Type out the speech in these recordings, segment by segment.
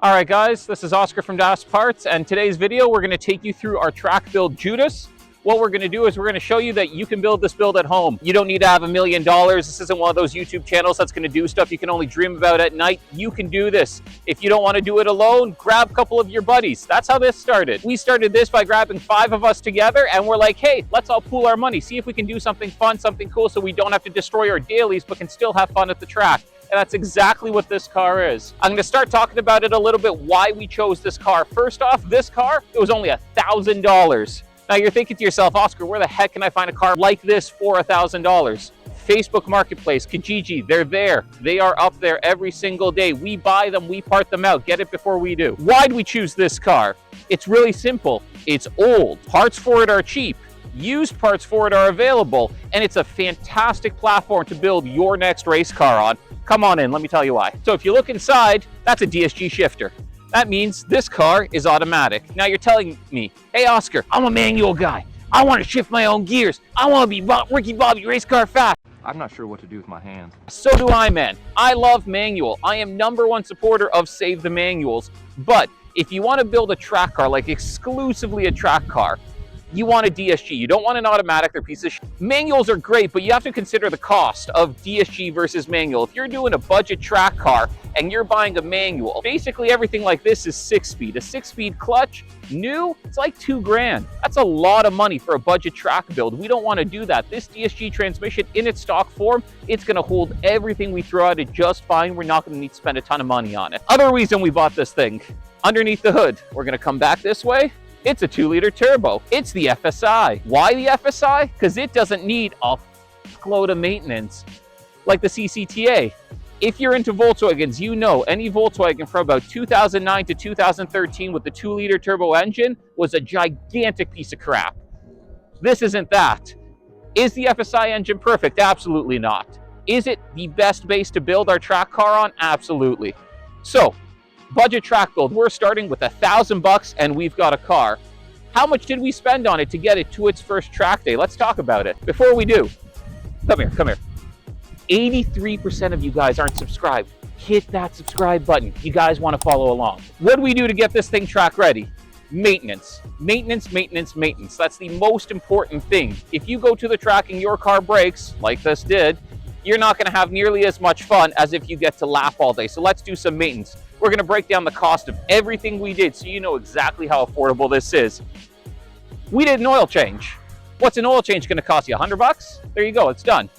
All right, guys, this is Oscar from Das Parts, and today's video, we're going to take you through our track build Judas. What we're going to do is we're going to show you that you can build this build at home. You don't need to have $1 million. This isn't one of those YouTube channels that's going to do stuff you can only dream about at night. You can do this. If you don't want to do it alone, grab a couple of your buddies. That's how this started. We started this by grabbing 5 of us together, and we're like, hey, let's all pool our money, see if we can do something fun, something cool, so we don't have to destroy our dailies, but can still have fun at the track. And that's exactly what this car is. I'm gonna start talking about it a little bit, why we chose this car. First off, this car, it was only $1,000. Now you're thinking to yourself, Oscar, where the heck can I find a car like this for $1,000? Facebook Marketplace, Kijiji, they're there. They are up there every single day. We buy them, we part them out. Get it before we do. Why'd we choose this car? It's really simple. It's old. Parts for it are cheap. Used parts for it are available. And it's a fantastic platform to build your next race car on. Come on in, let me tell you why. So if you look inside, that's a DSG shifter. That means this car is automatic. Now you're telling me, hey Oscar, I'm a manual guy. I want to shift my own gears. I want to be Ricky Bobby race car fast. I'm not sure what to do with my hands. So do I, man. I love manual. I am #1 supporter of Save the Manuals. But if you want to build a track car, like exclusively a track car, you want a DSG. You don't want an automatic or piece of shit. Manuals are great, but you have to consider the cost of DSG versus manual. If you're doing a budget track car and you're buying a manual, basically everything like this is 6-speed. A 6-speed clutch, new, it's like $2,000. That's a lot of money for a budget track build. We don't want to do that. This DSG transmission in its stock form, it's going to hold everything we throw at it just fine. We're not going to need to spend a ton of money on it. Other reason we bought this thing, underneath the hood, we're going to come back this way. It's a 2-liter turbo. It's the FSI. Why the FSI? Because it doesn't need a load of maintenance like the CCTA. If you're into Volkswagens, you know any Volkswagen from about 2009 to 2013 with the 2-liter turbo engine was a gigantic piece of crap. This isn't that. Is the FSI engine perfect? Absolutely not. Is it the best base to build our track car on? Absolutely. So, budget track build, we're starting with $1,000 and we've got a car. How much did we spend on it to get it to its first track day? Let's talk about it. Before we do, come here. 83% of you guys aren't subscribed. Hit that subscribe button. You guys want to follow along. What do we do to get this thing track ready? Maintenance. Maintenance. That's the most important thing. If you go to the track and your car breaks, like this did, you're not going to have nearly as much fun as if you get to lap all day. So let's do some maintenance. We're going to break down the cost of everything we did so you know exactly how affordable this is. We did an oil change. What's an oil change going to cost you? $100? There you go, it's done.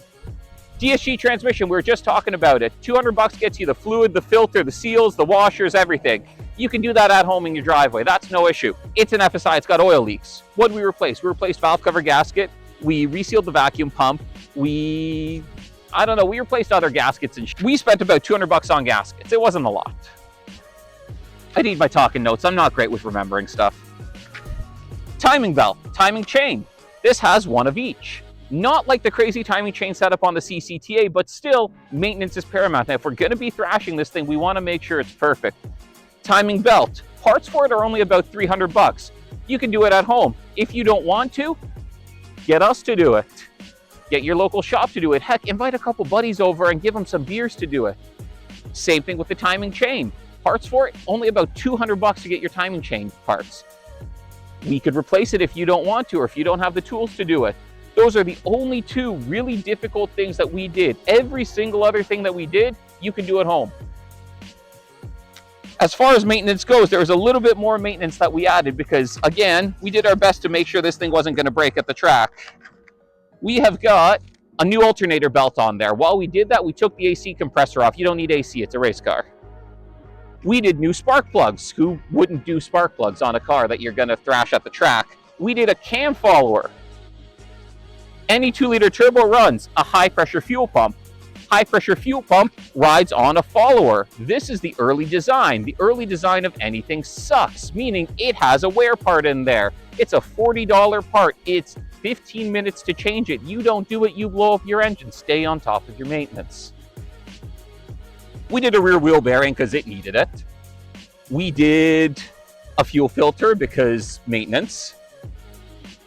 DSG transmission, we were just talking about it. $200 gets you the fluid, the filter, the seals, the washers, everything. You can do that at home in your driveway. That's no issue. It's an FSI, it's got oil leaks. What did we replace? We replaced valve cover gasket. We resealed the vacuum pump. We replaced other gaskets and we spent about $200 on gaskets. It wasn't a lot. I need my talking notes. I'm not great with remembering stuff. Timing belt, timing chain. This has one of each. Not like the crazy timing chain setup on the CCTA, but still, maintenance is paramount. Now, if we're going to be thrashing this thing, we want to make sure it's perfect. Timing belt. Parts for it are only about $300. You can do it at home. If you don't want to, get us to do it. Get your local shop to do it. Heck, invite a couple buddies over and give them some beers to do it. Same thing with the timing chain. Parts for it, only about $200 to get your timing chain parts. We could replace it if you don't want to, or if you don't have the tools to do it. Those are the only 2 really difficult things that we did. Every single other thing that we did, you can do at home. As far as maintenance goes, there was a little bit more maintenance that we added because, again, we did our best to make sure this thing wasn't going to break at the track. We have got a new alternator belt on there. While we did that, we took the AC compressor off. You don't need AC, it's a race car. We did new spark plugs. Who wouldn't do spark plugs on a car that you're going to thrash at the track? We did a cam follower. Any 2-liter turbo runs a high-pressure fuel pump. High-pressure fuel pump rides on a follower. This is the early design. The early design of anything sucks, meaning it has a wear part in there. It's a $40 part. It's 15 minutes to change it. You don't do it, you blow up your engine. Stay on top of your maintenance. We did a rear wheel bearing because it needed it. We did a fuel filter because maintenance.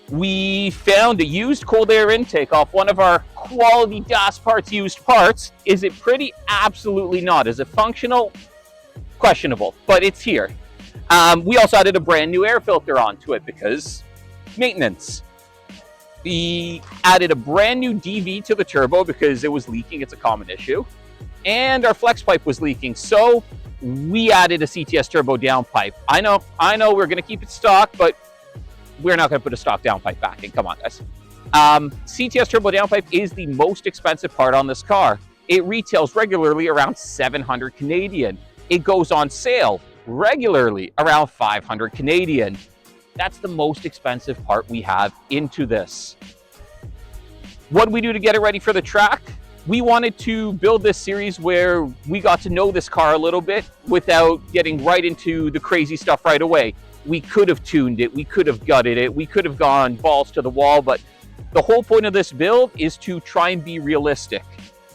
We found a used cold air intake off one of our quality Das Parts used parts. Is it pretty? Absolutely not. Is it functional? questionable, but it's here. We also added a brand new air filter onto it because maintenance. We added a brand new DV to the turbo because it was leaking. It's a common issue. And our flex pipe was leaking, so we added a CTS turbo downpipe. I know, we're going to keep it stock, but we're not going to put a stock downpipe back in. Come on, guys. CTS turbo downpipe is the most expensive part on this car. It retails regularly around 700 Canadian. It goes on sale regularly around 500 Canadian. That's the most expensive part we have into this. What did we do to get it ready for the track? We wanted to build this series where we got to know this car a little bit without getting right into the crazy stuff right away. We could have tuned it, we could have gutted it, we could have gone balls to the wall, but the whole point of this build is to try and be realistic.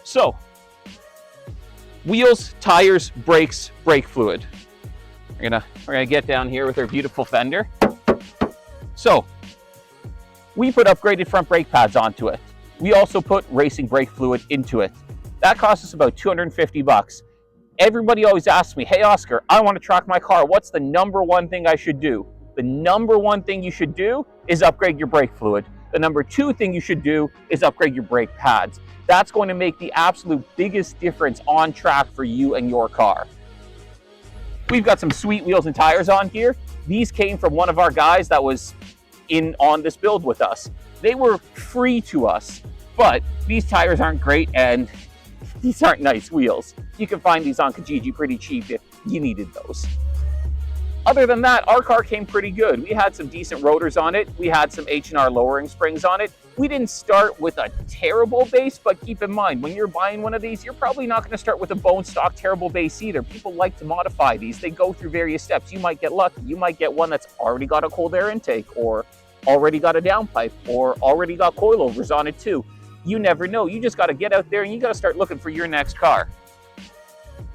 So, wheels, tires, brakes, brake fluid. We're gonna get down here with our beautiful fender. So, we put upgraded front brake pads onto it. We also put racing brake fluid into it. That cost us about 250 bucks. Everybody always asks me, hey Oscar, I want to track my car. What's the number one thing I should do? The number one thing you should do is upgrade your brake fluid. The number two thing you should do is upgrade your brake pads. That's going to make the absolute biggest difference on track for you and your car. We've got some sweet wheels and tires on here. These came from one of our guys that was in on this build with us. They were free to us, but these tires aren't great and these aren't nice wheels. You can find these on Kijiji pretty cheap if you needed those. Other than that, our car came pretty good. We had some decent rotors on it. We had some H&R lowering springs on it. We didn't start with a terrible base, but keep in mind, when you're buying one of these, you're probably not going to start with a bone stock terrible base either. People like to modify these. They go through various steps. You might get lucky. You might get one that's already got a cold air intake, or already got a downpipe, or already got coilovers on it too. You never know. You just got to get out there and you got to start looking for your next car.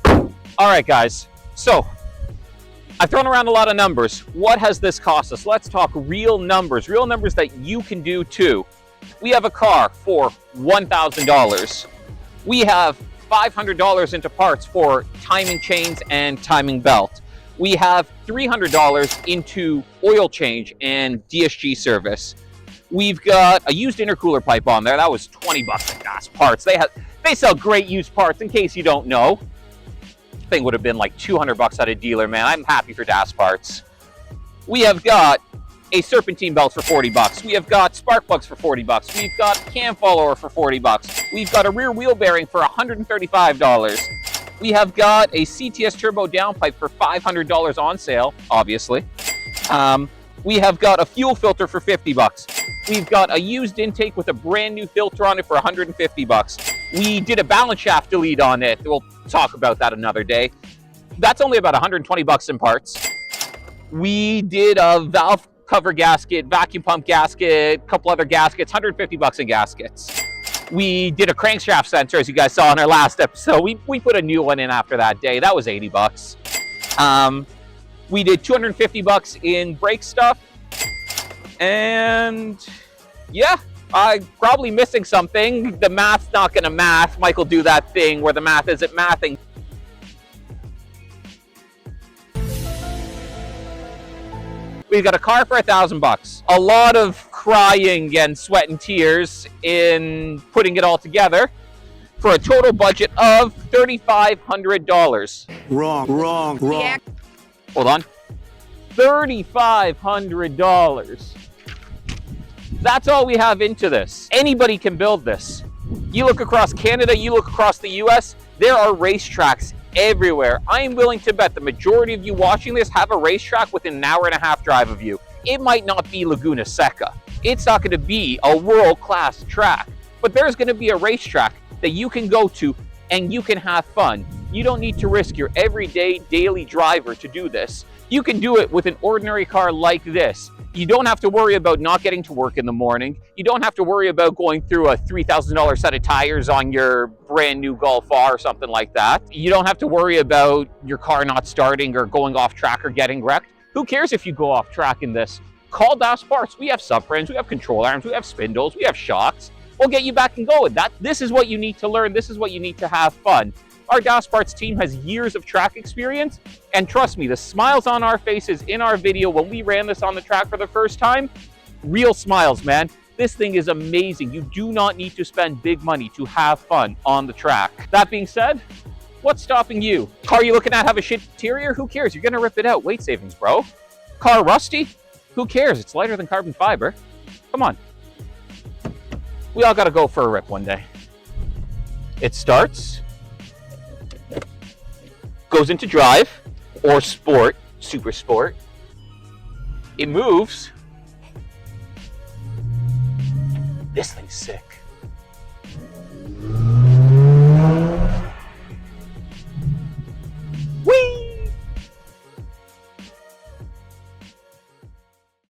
All right, guys. So I've thrown around a lot of numbers. What has this cost us? Let's talk real numbers that you can do too. We have a car for $1,000. We have $500 into parts for timing chains and timing belt. We have $300 into oil change and DSG service. We've got a used intercooler pipe on there. That was 20 bucks at DAS Parts. They sell great used parts, in case you don't know. Thing would have been like 200 bucks at a dealer, man. I'm happy for DAS Parts. We have got a serpentine belt for 40 bucks. We have got spark plugs for 40 bucks. We've got cam follower for 40 bucks. We've got a rear wheel bearing for $135. We have got a CTS turbo downpipe for $500 on sale, obviously. We have got a fuel filter for 50 bucks. We've got a used intake with a brand new filter on it for 150 bucks. We did a balance shaft delete on it. We'll talk about that another day. That's only about 120 bucks in parts. We did a valve cover gasket, vacuum pump gasket, a couple other gaskets, 150 bucks in gaskets. We did a crankshaft sensor, as you guys saw in our last episode. We put a new one in after that day. That was 80 bucks. We did 250 bucks in brake stuff. And yeah, I'm probably missing something. The math's not gonna math. Michael do that thing where the math isn't mathing. We've got a car for $1,000. A lot of crying and sweat and tears in putting it all together for a total budget of $3,500. Wrong. Hold on. $3,500. That's all we have into this. Anybody can build this. You look across Canada, you look across the US, there are racetracks everywhere. I am willing to bet the majority of you watching this have a racetrack within an hour and a half drive of you. It might not be Laguna Seca. It's not going to be a world-class track, but there's going to be a racetrack that you can go to and you can have fun. You don't need to risk your everyday daily driver to do this. You can do it with an ordinary car like this. You don't have to worry about not getting to work in the morning. You don't have to worry about going through a $3,000 set of tires on your brand new Golf R or something like that. You don't have to worry about your car not starting or going off track or getting wrecked. Who cares if you go off track in this? Call DAS Parts. We have subframes, we have control arms, we have spindles, we have shocks. We'll get you back and going. This is what you need to learn. This is what you need to have fun. Our Das Parts team has years of track experience, and trust me, the smiles on our faces in our video when we ran this on the track for the first time, real smiles, man. This thing is amazing. You do not need to spend big money to have fun on the track. That being said, what's stopping you? Car you looking at have a shit interior? Who cares? You're gonna rip it out. Weight savings, bro. Car rusty? Who cares? It's lighter than carbon fiber. Come on. We all gotta go for a rip one day. It starts, goes into drive, or sport, super sport. It moves. This thing's sick.